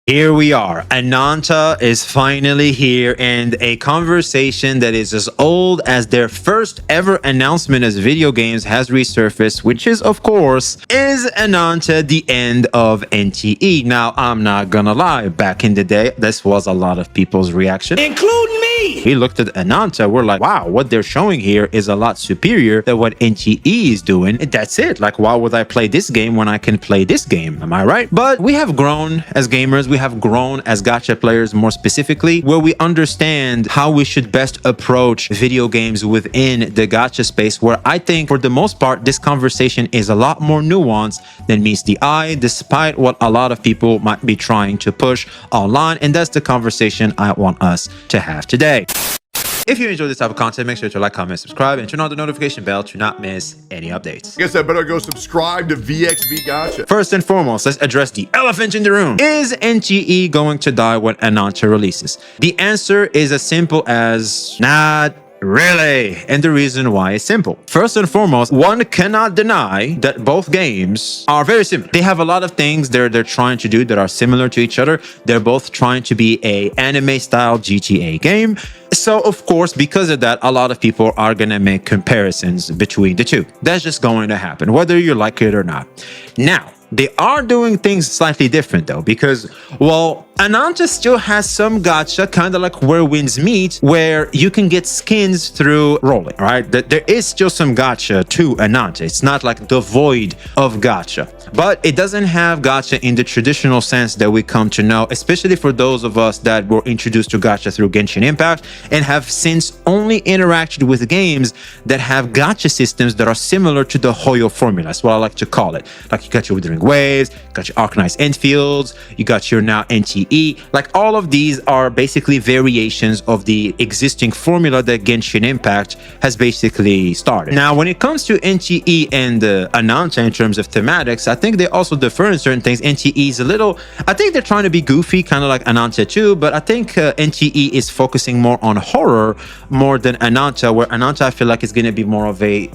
Here we are. ANANTA is finally here, and a conversation that is as old as their first ever announcement as video games has resurfaced, which is, of course, is ANANTA the end of NTE? Now, I'm not gonna lie, back in the day, this was a lot of people's reaction, including me. We looked at ANANTA, we're like, wow, what they're showing here is a lot superior than what NTE is doing. And that's it. Like, why would I play this game when I can play this game? Am I right? But we have grown as gamers. We have grown as gacha players, more specifically, where we understand how we should best approach video games within the gacha space, where I think for the most part this conversation is a lot more nuanced than meets the eye, despite what a lot of people might be trying to push online. And that's the conversation I want us to have today. If you enjoy this type of content, make sure to like, comment, subscribe, and turn on the notification bell to not miss any updates. I guess I better go subscribe to VxV Gacha. First and foremost, let's address the elephant in the room. Is NTE going to die when ANANTA releases? The answer is as simple as not really. And the reason why is simple. First and foremost, one cannot deny that both games are very similar. They have a lot of things they're trying to do that are similar to each other. They're both trying to be a anime style GTA game. So of course, because of that, a lot of people are gonna make comparisons between the two. That's just going to happen, whether you like it or not. Now, they are doing things slightly different though, because, well, ANANTA still has some gacha, kind of like Where Winds Meet, where you can get skins through rolling, right? There is still some gacha to ANANTA. It's not like devoid of gacha, but it doesn't have gacha in the traditional sense that we come to know, especially for those of us that were introduced to gacha through Genshin Impact and have since only interacted with games that have gacha systems that are similar to the Hoyo formula. That's what I like to call it. Like you got your Withering Waves, got your Arcanized Endfields, you got your now NTE. Like all of these are basically variations of the existing formula that Genshin Impact has basically started. Now, when it comes to NTE and ANANTA in terms of thematics, I think they also differ in certain things. NTE is a little, I think they're trying to be goofy, kind of like ANANTA too, but I think NTE is focusing more on horror more than ANANTA, where ANANTA I feel like is going to be more of a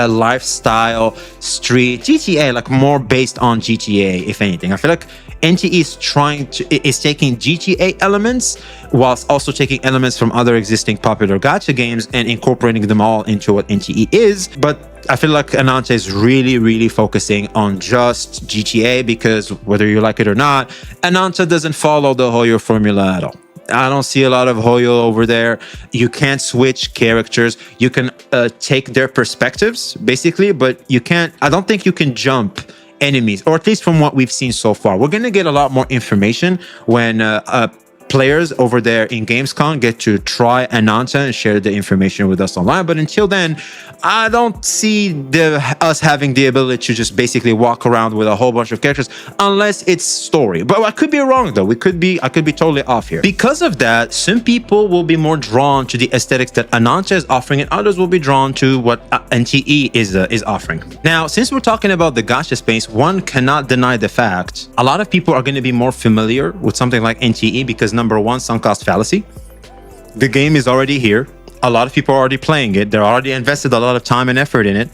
lifestyle street GTA, like more based on GTA, if anything. I feel like NTE is taking GTA elements whilst also taking elements from other existing popular gacha games and incorporating them all into what NTE is. But I feel like ANANTA is really focusing on just GTA, because whether you like it or not, ANANTA doesn't follow the Hoyo formula at all. I don't see a lot of Hoyo over there. You can't switch characters. You can take their perspectives basically, but you can't, I don't think you can jump enemies, or at least from what we've seen so far. We're going to get a lot more information when players over there in Gamescom get to try ANANTA and share the information with us online. But until then, I don't see us having the ability to just basically walk around with a whole bunch of characters unless it's story. But I could be wrong though. I could be totally off here. Because of that, some people will be more drawn to the aesthetics that ANANTA is offering, and others will be drawn to what NTE is offering. Now, since we're talking about the gacha space, one cannot deny the fact a lot of people are going to be more familiar with something like NTE because number one, sunk cost fallacy. The game is already here. A lot of people are already playing it. They're already invested a lot of time and effort in it.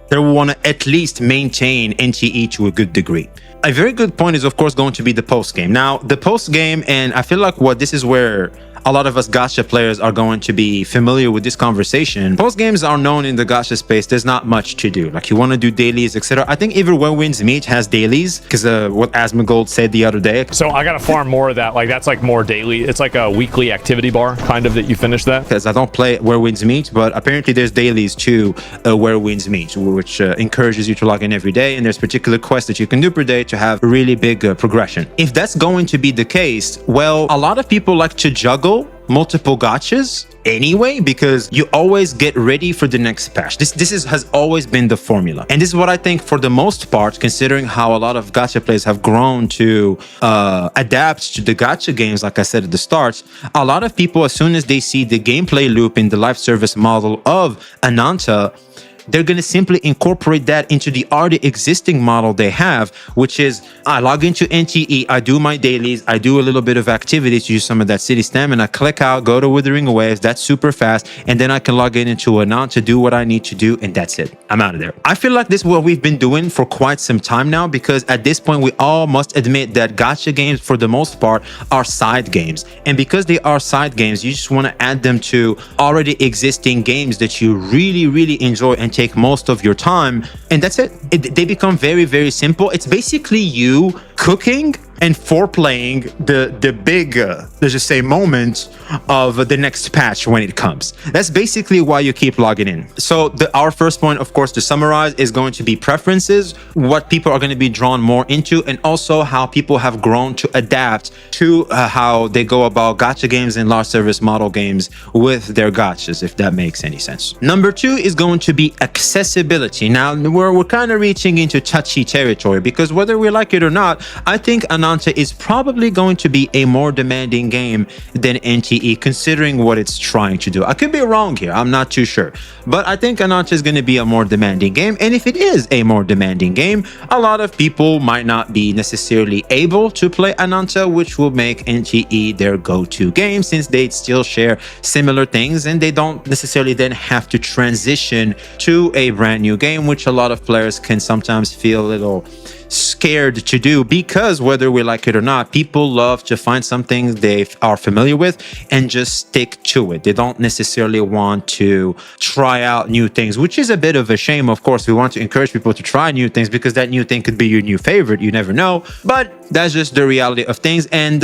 They will want to at least maintain NTE to a good degree. A very good point is, of course, going to be the post game. Now, the post game, and I feel like this is where a lot of us gacha players are going to be familiar with this conversation. Post games are known in the gacha space. There's not much to do. Like you want to do dailies, etc. I think even Where Winds Meet has dailies, because what Asmongold said the other day. So I got to farm more of that. Like that's like more daily. It's like a weekly activity bar, kind of, that you finish that. Because I don't play Where Winds Meet, but apparently there's dailies to Where Winds Meet, which encourages you to log in every day. And there's particular quests that you can do per day to have a really big progression. If that's going to be the case, well, a lot of people like to juggle multiple gachas anyway, because you always get ready for the next patch. This has always been the formula, and this is what I think for the most part, considering how a lot of gacha players have grown to adapt to the gacha games. Like I said at the start, a lot of people, as soon as they see the gameplay loop in the live service model of ANANTA, they're going to simply incorporate that into the already existing model they have, which is I log into NTE, I do my dailies, I do a little bit of activities to use some of that city stamina, click out, go to Withering Waves, that's super fast, and then I can log in into ANANTA, do what I need to do, and that's it. I'm out of there. I feel like this is what we've been doing for quite some time now, because at this point we all must admit that gacha games for the most part are side games, and because they are side games, you just want to add them to already existing games that you really enjoy and take most of your time, and that's it. They become very simple. It's basically you cooking and foreplaying the big, let's just say, moment of the next patch when it comes. That's basically why you keep logging in. So our first point, of course, to summarize, is going to be preferences, what people are going to be drawn more into, and also how people have grown to adapt to how they go about gacha games and large service model games with their gachas, if that makes any sense. Number 2 is going to be accessibility. Now, we're kind of reaching into touchy territory, because whether we like it or not, I think ANANTA is probably going to be a more demanding game than NTE, considering what it's trying to do. I could be wrong here, I'm not too sure, but I think ANANTA is going to be a more demanding game, and if it is a more demanding game, a lot of people might not be necessarily able to play ANANTA, which will make NTE their go-to game, since they still share similar things and they don't necessarily then have to transition to a brand new game, which a lot of players can sometimes feel a little scared to do, because whether we like it or not, people love to find something they are familiar with and just stick to it. They don't necessarily want to try out new things, which is a bit of a shame. Of course, we want to encourage people to try new things, because that new thing could be your new favorite. You never know, but that's just the reality of things, and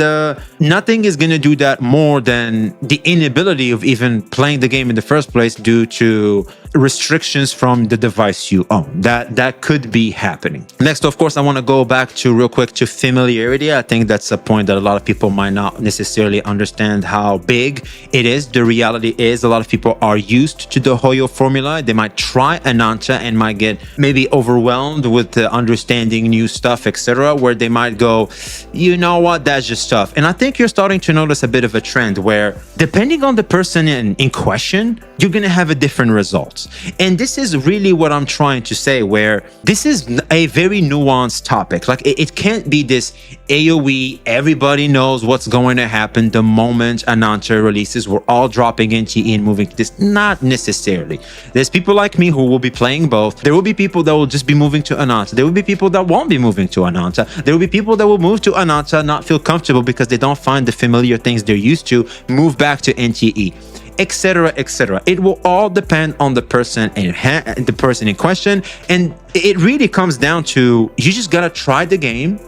nothing is going to do that more than the inability of even playing the game in the first place due to restrictions from the device you own. That could be happening. Next, of course, I want to go back to real quick to familiarity. I think that's a point that a lot of people might not necessarily understand how big it is. The reality is a lot of people are used to the Hoyo formula. They might try ANANTA and might get maybe overwhelmed with the understanding new stuff, etc., where they might go, you know what, that's just tough. And I think you're starting to notice a bit of a trend where, depending on the person in question, you're going to have a different result. And this is really what I'm trying to say, where this is a very nuanced topic. Like, it can't be this AoE, everybody knows what's going to happen the moment ANANTA releases, we're all dropping NTE and moving to this. Not necessarily. There's people like me who will be playing both. There will be people that will just be moving to ANANTA. There will be people that won't be moving to ANANTA. There will be people that will move to ANANTA, not feel comfortable because they don't find the familiar things they're used to, move back to NTE, etc., etc. It will all depend on the person in question, and it really comes down to, you just gotta try the game.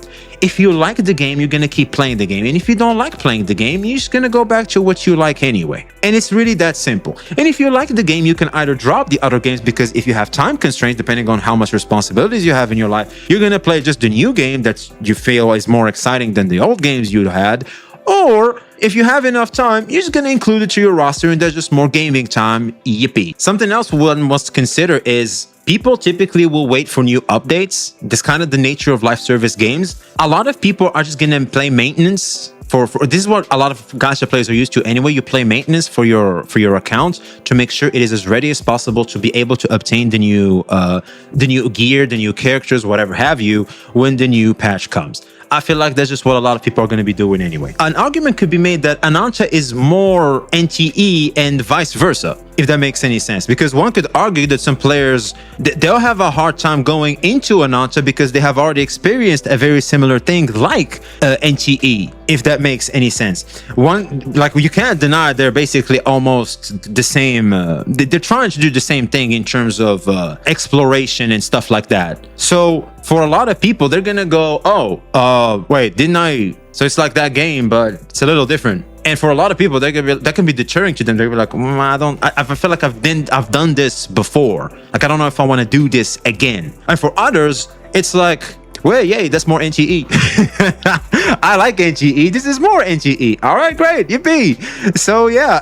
If you like the game, you're gonna keep playing the game, and if you don't like playing the game, you're just gonna go back to what you like anyway. And it's really that simple. And if you like the game, you can either drop the other games, because if you have time constraints, depending on how much responsibilities you have in your life, you're gonna play just the new game that you feel is more exciting than the old games you had. Or if you have enough time, you're just going to include it to your roster, and there's just more gaming time. Yippee. Something else one must consider is people typically will wait for new updates. That's kind of the nature of live service games. A lot of people are just going to play maintenance. For this is what a lot of gacha players are used to anyway. You play maintenance for your account to make sure it is as ready as possible to be able to obtain the new gear, the new characters, whatever have you, when the new patch comes. I feel like that's just what a lot of people are going to be doing anyway. An argument could be made that ANANTA is more NTE and vice versa, if that makes any sense. Because one could argue that some players, they'll have a hard time going into ANANTA because they have already experienced a very similar thing like NTE, if that makes any sense. One, like, you can't deny they're basically almost the same. They're trying to do the same thing in terms of exploration and stuff like that. So for a lot of people, they're gonna go, oh, wait, didn't I? So it's like that game, but it's a little different. And for a lot of people, that can be deterring to them. They'll be like, I feel like I've done this before. Like, I don't know if I want to do this again. And for others, it's like, well, yay, that's more NTE. I like NTE. This is more NTE. All right, great. Yippee. So yeah,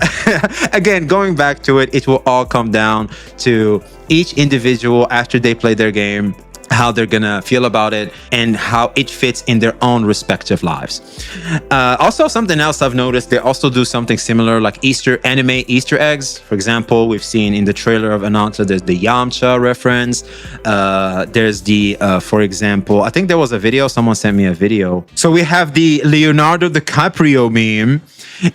again, going back to it, it will all come down to each individual after they play their game. how they're gonna feel about it, and how it fits in their own respective lives. Also, something else I've noticed, they also do something similar, like anime Easter eggs. For example, we've seen in the trailer of Ananta, there's the Yamcha reference. There's the, for example, I think there was a video, someone sent me a video. So we have the Leonardo DiCaprio meme,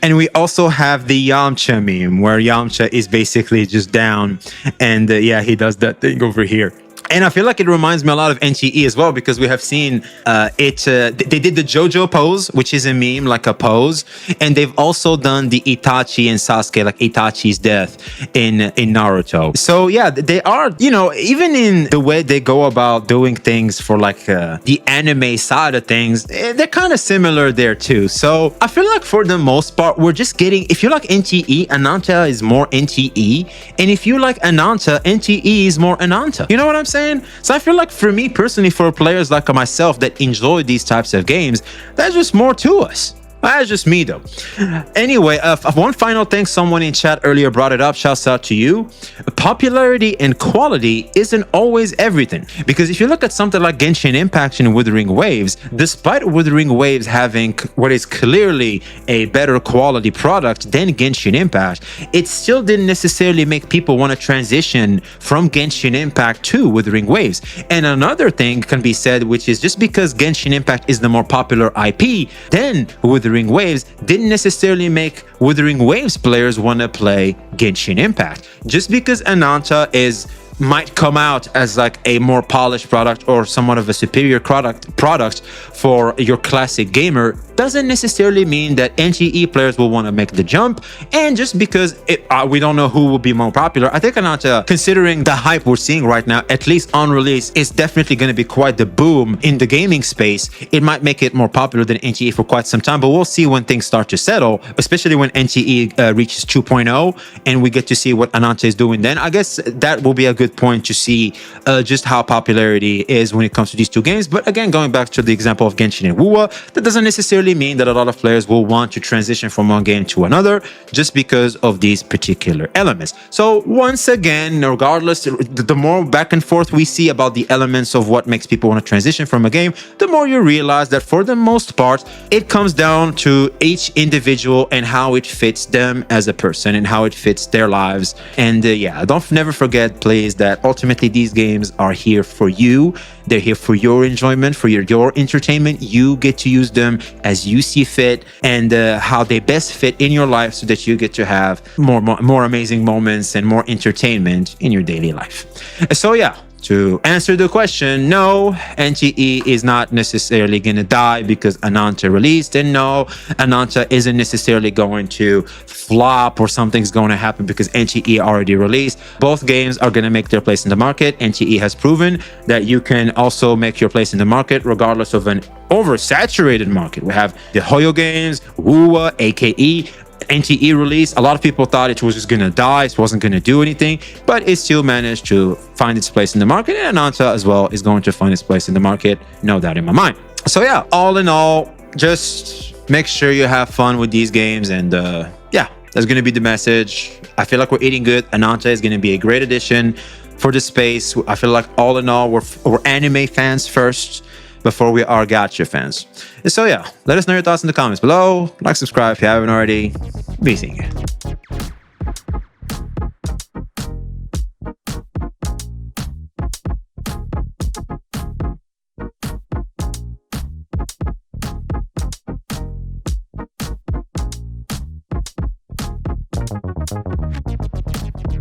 and we also have the Yamcha meme, where Yamcha is basically just down, and yeah, he does that thing over here. And I feel like it reminds me a lot of NTE as well, because we have seen they did the JoJo pose, which is a meme, like a pose. And they've also done the Itachi and Sasuke, like Itachi's death in Naruto. So yeah, they are, you know, even in the way they go about doing things for like the anime side of things, they're kind of similar there too. So I feel like for the most part, we're just getting, if you like NTE, Ananta is more NTE. And if you like Ananta, NTE is more Ananta. You know what I'm saying? So I feel like for me personally, for players like myself that enjoy these types of games, there's just more to us. That's just me though. Anyway, one final thing, someone in chat earlier brought it up, shouts out to you. Popularity and quality isn't always everything, because if you look at something like Genshin Impact and Wuthering Waves, despite Wuthering Waves having what is clearly a better quality product than Genshin Impact, it still didn't necessarily make people want to transition from Genshin Impact to Wuthering Waves. And another thing can be said, which is just because Genshin Impact is the more popular IP than Wuthering Waves, didn't necessarily make Wuthering Waves players want to play Genshin Impact. Just because Ananta might come out as like a more polished product or somewhat of a superior product for your classic gamer, doesn't necessarily mean that NTE players will want to make the jump. And just because we don't know who will be more popular, I think Ananta, considering the hype we're seeing right now, at least on release, is definitely going to be quite the boom in the gaming space. It might make it more popular than NTE for quite some time, but we'll see when things start to settle, especially when NTE reaches 2.0 and we get to see what Ananta is doing then. I guess that will be a good point to see just how popularity is when it comes to these two games. But again, going back to the example of Genshin and Wuwa, that doesn't necessarily mean that a lot of players will want to transition from one game to another just because of these particular elements. So once again, regardless, the more back and forth we see about the elements of what makes people want to transition from a game, the more you realize that for the most part, it comes down to each individual and how it fits them as a person and how it fits their lives. And yeah, never forget, please, that ultimately these games are here for you. They're here for your enjoyment, for your entertainment. You get to use them as you see fit, and how they best fit in your life, so that you get to have more amazing moments and more entertainment in your daily life. So yeah, to answer the question, no, NTE is not necessarily going to die because Ananta released, and no, Ananta isn't necessarily going to flop or something's going to happen because NTE already released. Both games are going to make their place in the market. NTE has proven that you can also make your place in the market regardless of an oversaturated market. We have the Hoyo games, Wuwa, AKE, NTE release. A lot of people thought it was just gonna die, it wasn't gonna do anything, but it still managed to find its place in the market, and Ananta as well is going to find its place in the market, no doubt in my mind. So yeah, all in all, just make sure you have fun with these games, and yeah, that's gonna be the message. I feel like we're eating good. Ananta is gonna be a great addition for the space. I feel like all in all, we're anime fans first before we are gacha fans. So yeah, let us know your thoughts in the comments below. Like, subscribe if you haven't already. Be seeing you.